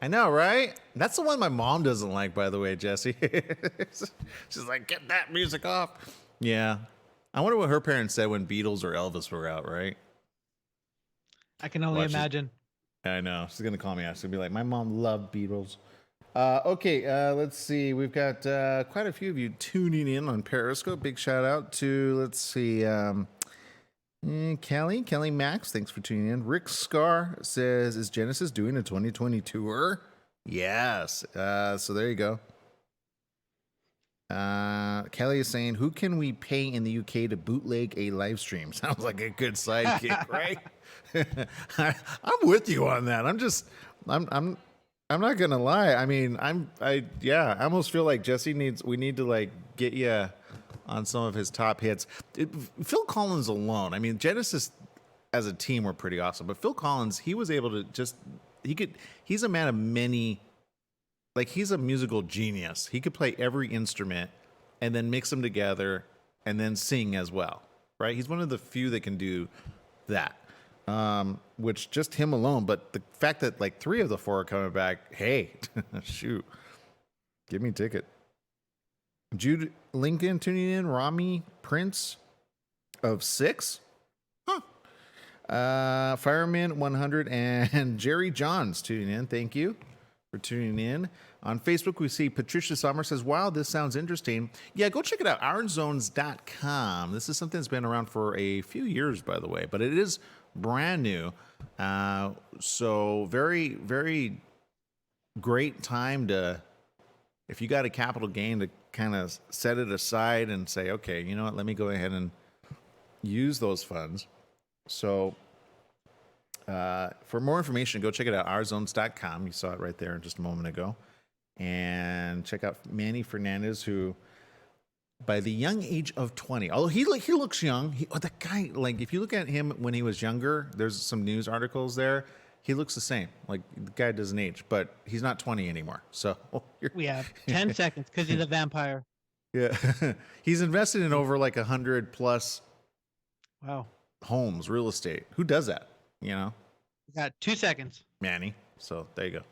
I know, right? That's the one my mom doesn't like, by the way, Jesse. She's like, get that music off. Yeah. I wonder what her parents said when Beatles or Elvis were out, right? I can only imagine. I know. She's going to call me out. She's going to be like, my mom loved Beatles. Okay, let's see. We've got quite a few of you tuning in on Periscope. Big shout out to, let's see, Kelly Max, thanks for tuning in. Rick Scar says, is Genesis doing a 2020 tour? Yes. So there you go. Kelly is saying, who can we pay in the UK to bootleg a live stream? Sounds like a good sidekick, right? I'm with you on that. I'm not gonna lie. I mean, I almost feel like we need to like get you on some of his top hits. Phil Collins alone. I mean, Genesis as a team were pretty awesome, but Phil Collins, he was able to he's a man of many, like he's a musical genius. He could play every instrument and then mix them together and then sing as well, right? He's one of the few that can do that, which just him alone. But the fact that like 3 of the 4 are coming back, hey, shoot, give me a ticket. Jude Lincoln tuning in. Rami Prince of 6. Fireman 100 and Jerry Johns tuning in. Thank you for tuning in. On Facebook, we see Patricia Sommer says, wow, this sounds interesting. Yeah, go check it out. Ourzones.com. This is something that's been around for a few years, by the way, but it is brand new. So very, very great time to if you got a capital gain, to kind of set it aside and say, okay, you know what, let me go ahead and use those funds. So for more information, go check it out, ourzones.com. You saw it right there just a moment ago. And check out Manny Fernandez, who by the young age of 20, although he looks young, that guy, like if you look at him when he was younger, there's some news articles there. He looks the same. Like the guy doesn't age, but he's not 20 anymore. So we have 10 seconds because he's a vampire. Yeah, he's invested in over like 100 plus homes, real estate. Who does that? You know, we got 2 seconds. Manny. So there you go.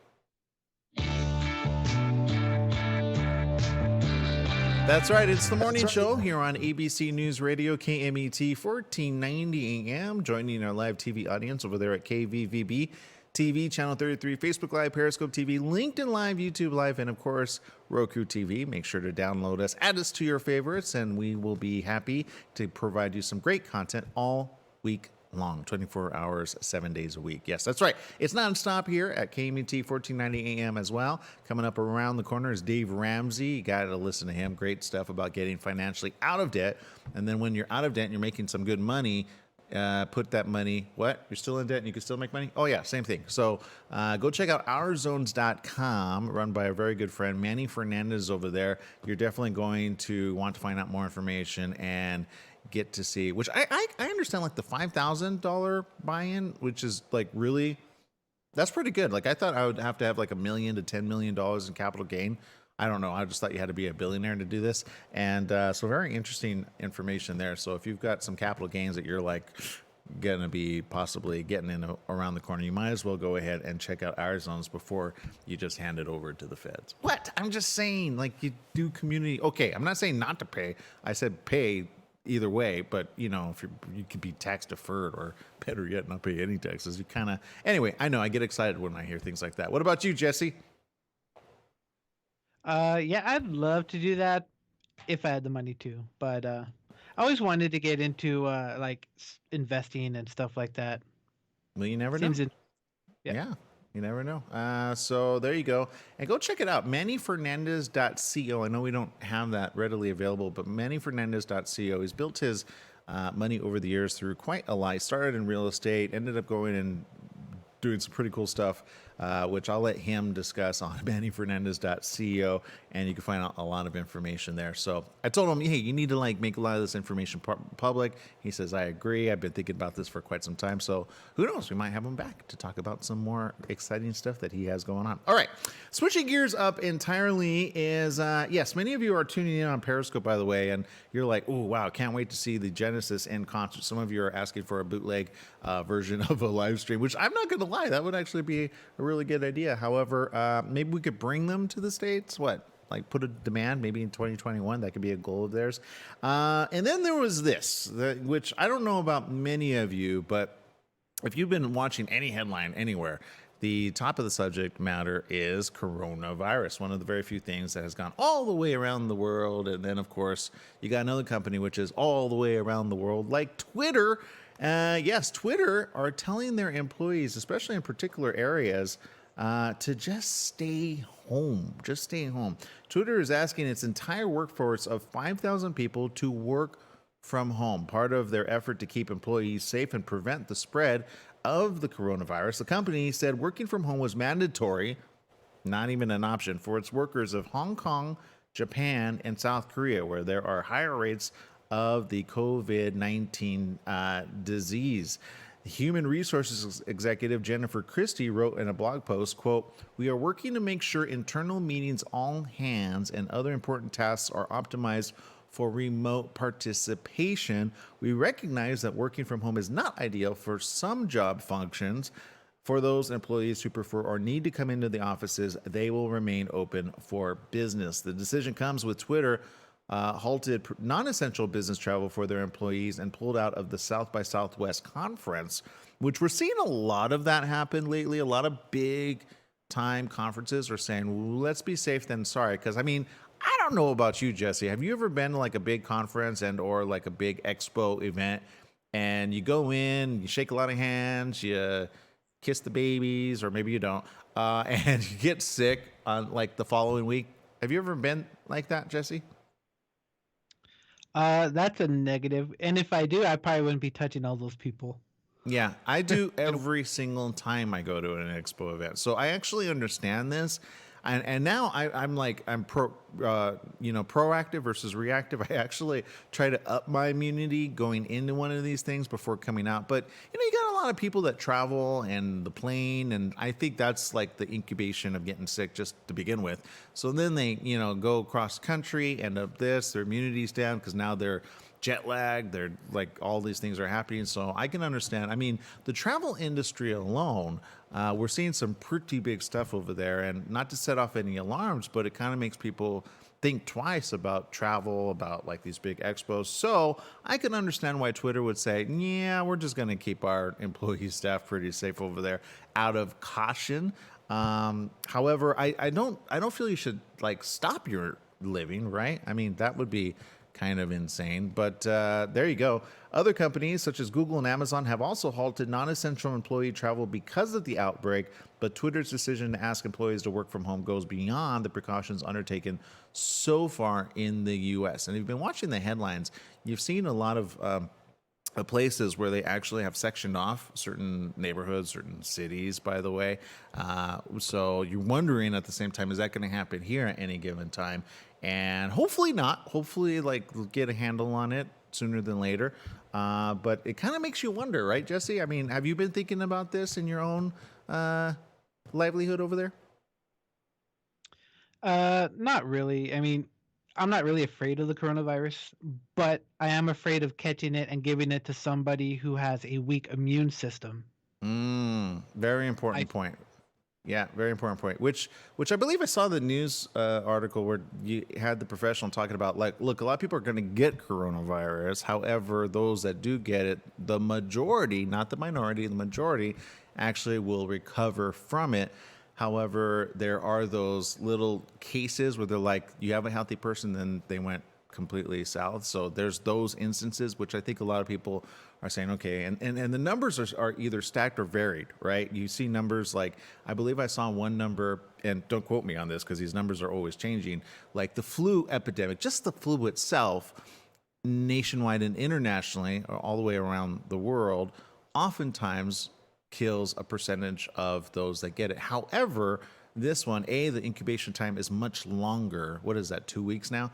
That's right. It's the morning show here on ABC News Radio, KMET 1490 AM. Joining our live TV audience over there at KVVB TV, Channel 33, Facebook Live, Periscope TV, LinkedIn Live, YouTube Live, and of course, Roku TV. Make sure to download us, add us to your favorites, and we will be happy to provide you some great content all week long, 24 hours, 7 days a week. Yes, that's right. It's nonstop here at KMET 1490 AM as well. Coming up around the corner is Dave Ramsey. You got to listen to him. Great stuff about getting financially out of debt. And then when you're out of debt and you're making some good money, put that money, what? You're still in debt and you can still make money? Oh, yeah, same thing. So go check out ourzones.com, run by a very good friend, Manny Fernandez over there. You're definitely going to want to find out more information and get to see, which I understand, like the $5,000 buy-in, which is like really, that's pretty good. Like I thought I would have to have like $1 million to $10 million in capital gain. I don't know. I just thought you had to be a billionaire to do this. And so very interesting information there. So if you've got some capital gains that you're like going to be possibly getting in around the corner, you might as well go ahead and check out our zones before you just hand it over to the feds. What? I'm just saying, like you do community. Okay, I'm not saying not to pay. I said pay either way, but you know, if you could be tax deferred, or better yet, not pay any taxes. You kind of, anyway, I know I get excited when I hear things like that. What about you, Jesse? Yeah, I'd love to do that if I had the money to, but I always wanted to get into like investing and stuff like that. Well, you never know. Yeah, you never know. So there you go. And go check it out, mannyfernandez.co. I know we don't have that readily available, but mannyfernandez.co. He's built his money over the years through quite a lot. He started in real estate, ended up going and doing some pretty cool stuff, which I'll let him discuss on mannyfernandez.co, and you can find out a lot of information there. So I told him, hey, you need to like make a lot of this information public. He says, I agree. I've been thinking about this for quite some time. So who knows? We might have him back to talk about some more exciting stuff that he has going on. All right. Switching gears up entirely is, yes, many of you are tuning in on Periscope, by the way, and you're like, oh, wow, can't wait to see the Genesis in concert. Some of you are asking for a bootleg version of a live stream, which I'm not going to lie, that would actually be a really good idea. However, maybe we could bring them to the States. What? Like put a demand maybe in 2021. That could be a goal of theirs. And then there was this, which I don't know about many of you, but if you've been watching any headline anywhere, the top of the subject matter is coronavirus, one of the very few things that has gone all the way around the world. And then, of course, you got another company which is all the way around the world, like Twitter. Yes, Twitter are telling their employees, especially in particular areas, to just stay home. Just stay home. Twitter is asking its entire workforce of 5,000 people to work from home, part of their effort to keep employees safe and prevent the spread of the coronavirus. The company said working from home was mandatory, not even an option, for its workers of Hong Kong, Japan, and South Korea, where there are higher rates of the COVID-19 disease. The Human Resources Executive Jennifer Christie wrote in a blog post, quote, "We are working to make sure internal meetings, all hands, and other important tasks are optimized for remote participation. We recognize that working from home is not ideal for some job functions. For those employees who prefer or need to come into the offices, they will remain open for business." The decision comes with Twitter halted non-essential business travel for their employees and pulled out of the South by Southwest conference, which we're seeing a lot of that happen lately. A lot of big time conferences are saying, well, let's be safe than sorry. Because, I mean, I don't know about you, Jesse. Have you ever been to like a big conference and or like a big expo event, and you go in, you shake a lot of hands, you kiss the babies, or maybe you don't, and you get sick on like the following week? Have you ever been like that, Jesse? That's a negative. And if I do, I probably wouldn't be touching all those people. Yeah, I do every single time I go to an expo event. So I actually understand this. And now I'm proactive versus reactive. I actually try to up my immunity going into one of these things before coming out. But, you got a lot of people that travel and the plane. And I think that's like the incubation of getting sick just to begin with. So then they, go cross country, end up their immunity's down because now they're jet lag, they're like all these things are happening. So I can understand. I mean, the travel industry alone, we're seeing some pretty big stuff over there, and not to set off any alarms, but it kind of makes people think twice about travel, about like these big expos. So I can understand why Twitter would say, yeah, we're just going to keep our employee staff pretty safe over there out of caution. However, I don't feel you should like stop your living, right? I mean, that would be kind of insane, but there you go. Other companies such as Google and Amazon have also halted non-essential employee travel because of the outbreak, but Twitter's decision to ask employees to work from home goes beyond the precautions undertaken so far in the U.S. And if you've been watching the headlines, you've seen a lot of places where they actually have sectioned off certain neighborhoods, certain cities, by the way. So you're wondering at the same time, is that going to happen here at any given time? And hopefully not. Hopefully, like, get a handle on it sooner than later. But it kind of makes you wonder, right, Jesse? I mean, have you been thinking about this in your own livelihood over there? Not really. I mean, I'm not really afraid of the coronavirus, but I am afraid of catching it and giving it to somebody who has a weak immune system. Very important point. Yeah, very important point. Which I believe I saw the news article where you had the professional talking about, like, look, a lot of people are going to get coronavirus. However, those that do get it, the majority, not the minority, the majority actually will recover from it. However, there are those little cases where they're like, you have a healthy person, then they went completely south. So there's those instances, which I think a lot of people are saying, okay, and the numbers are either stacked or varied, right? You see numbers like, I believe I saw one number, and don't quote me on this because these numbers are always changing, like the flu epidemic, just the flu itself, nationwide and internationally, all the way around the world, oftentimes kills a percentage of those that get it. However, this one, the incubation time is much longer. What is that, 2 weeks now?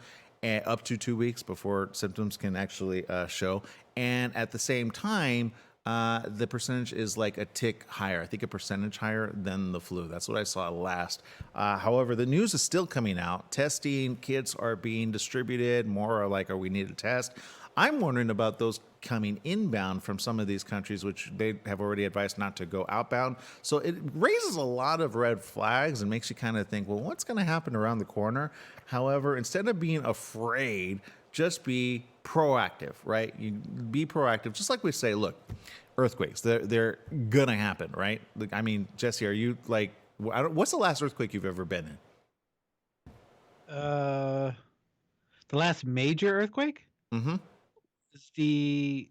Up to 2 weeks before symptoms can actually show. And at the same time, the percentage is like a tick higher. I think a percentage higher than the flu. That's what I saw last. However, the news is still coming out. Testing kits are being distributed. More are like, we need to test. I'm wondering about those coming inbound from some of these countries, which they have already advised not to go outbound. So it raises a lot of red flags and makes you kind of think, well, what's going to happen around the corner? However, instead of being afraid, just be proactive, right? You be proactive. Just like we say, look, earthquakes, they're going to happen, right? I mean, Jesse, are you like, what's the last earthquake you've ever been in? The last major earthquake? Mm-hmm. The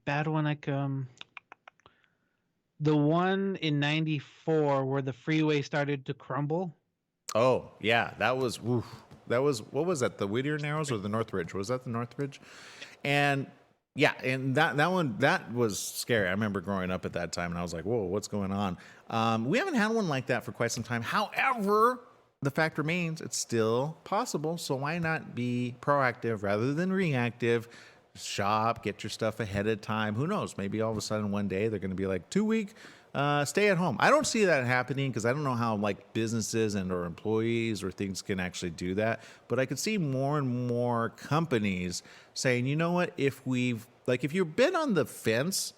bad one, like the one in '94 where the freeway started to crumble. Oh yeah, that was what was that? The Whittier Narrows or the Northridge? Was that the Northridge? And yeah, and that was scary. I remember growing up at that time, and I was like, whoa, what's going on? We haven't had one like that for quite some time. However, the fact remains, it's still possible. So why not be proactive rather than reactive? Shop, get your stuff ahead of time. Who knows? Maybe all of a sudden one day they're going to be like 2 week stay at home. I don't see that happening because I don't know how like businesses and or employees or things can actually do that. But I could see more and more companies saying, you know what? If you've been on the fence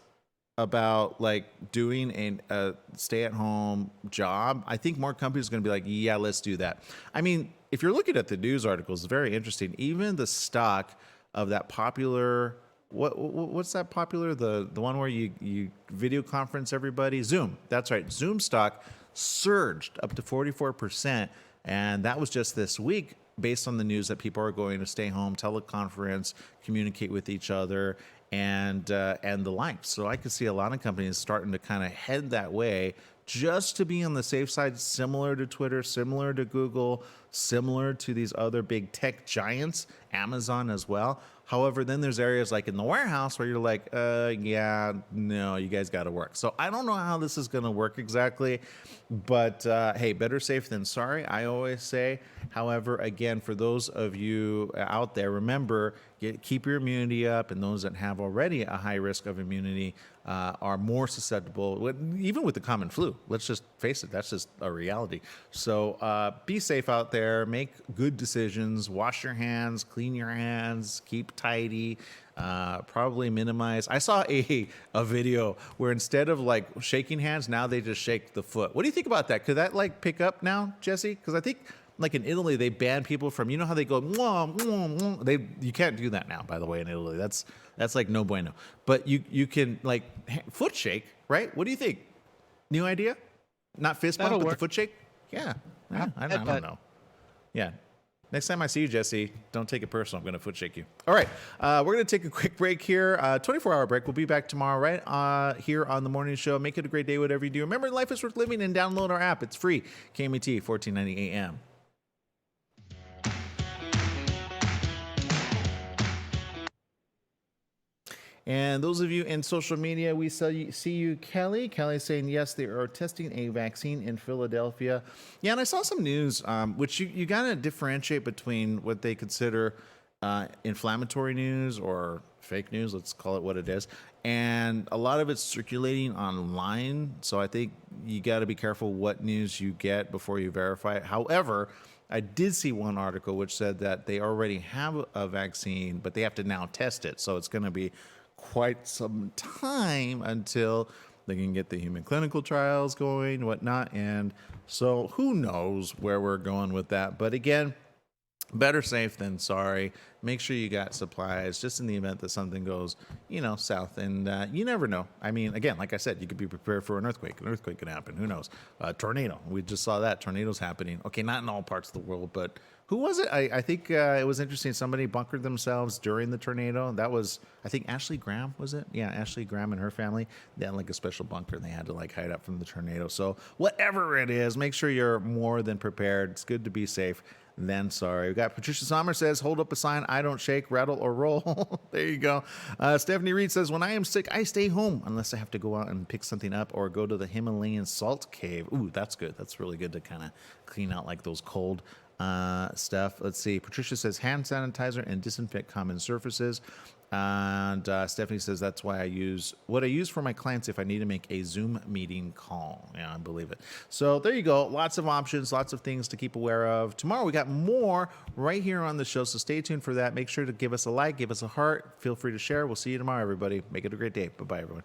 about like doing a stay at home job, I think more companies are going to be like, yeah, let's do that. I mean, if you're looking at the news articles, it's very interesting. Even the stock of that popular, what's that popular? The one where you video conference everybody? Zoom. That's right. Zoom stock surged up to 44%. And that was just this week based on the news that people are going to stay home, teleconference, communicate with each other, and the like. So I could see a lot of companies starting to kind of head that way just to be on the safe side, similar to Twitter, similar to Google, similar to these other big tech giants, Amazon as well. However, then there's areas like in the warehouse where you're like, yeah, no, you guys got to work. So I don't know how this is going to work exactly, but hey, better safe than sorry, I always say. However, again, for those of you out there, remember, keep your immunity up, and those that have already a high risk of immunity are more susceptible, even with the common flu. Let's just face it, that's just a reality. So be safe out there, make good decisions, wash your hands, clean your hands, keep tidy, probably minimize. I saw a video where instead of like shaking hands, now they just shake the foot. What do you think about that? Could that like pick up now, Jesse? Because I think like in Italy, they ban people from, you know how they go, mwah, mwah, mwah. You can't do that now, by the way, in Italy. That's like no bueno. But you can like foot shake, right? What do you think? New idea? Not fist bump, but the foot shake? Yeah. I don't know. Yeah. Next time I see you, Jesse, don't take it personal. I'm going to foot shake you. All right. We're going to take a quick break here. 24-hour break. We'll be back tomorrow, right? Here on the morning show. Make it a great day, whatever you do. Remember, life is worth living, and download our app. It's free. KMET, 1490 AM. And those of you in social media, we see you, Kelly. Kelly's saying, yes, they are testing a vaccine in Philadelphia. Yeah, and I saw some news, which you got to differentiate between what they consider inflammatory news or fake news, let's call it what it is. And a lot of it's circulating online. So I think you got to be careful what news you get before you verify it. However, I did see one article which said that they already have a vaccine, but they have to now test it. So it's going to be quite some time until they can get the human clinical trials going, whatnot. And so who knows where we're going with that. But again, better safe than sorry. Make sure you got supplies just in the event that something goes, south. And you never know. I mean, again, like I said, you could be prepared for an earthquake. An earthquake can happen. Who knows? Tornado. We just saw that. Tornadoes happening. Okay, not in all parts of the world, but who was it? I think it was interesting. Somebody bunkered themselves during the tornado. That was, I think, Ashley Graham, was it? Yeah, Ashley Graham and her family. They had like a special bunker, and they had to like hide up from the tornado. So whatever it is, make sure you're more than prepared. It's good to be safe than sorry. We got Patricia Sommer says, hold up a sign, I don't shake, rattle, or roll. There you go. Stephanie Reed says, when I am sick, I stay home unless I have to go out and pick something up or go to the Himalayan salt cave. Ooh, that's good. That's really good to kind of clean out like those cold stuff. Let's see. Patricia says hand sanitizer and disinfect common surfaces. And Stephanie says that's why I use for my clients if I need to make a Zoom meeting call. Yeah, I believe it. So there you go. Lots of options, lots of things to keep aware of. Tomorrow we got more right here on the show. So stay tuned for that. Make sure to give us a like, give us a heart. Feel free to share. We'll see you tomorrow, everybody. Make it a great day. Bye-bye, everyone.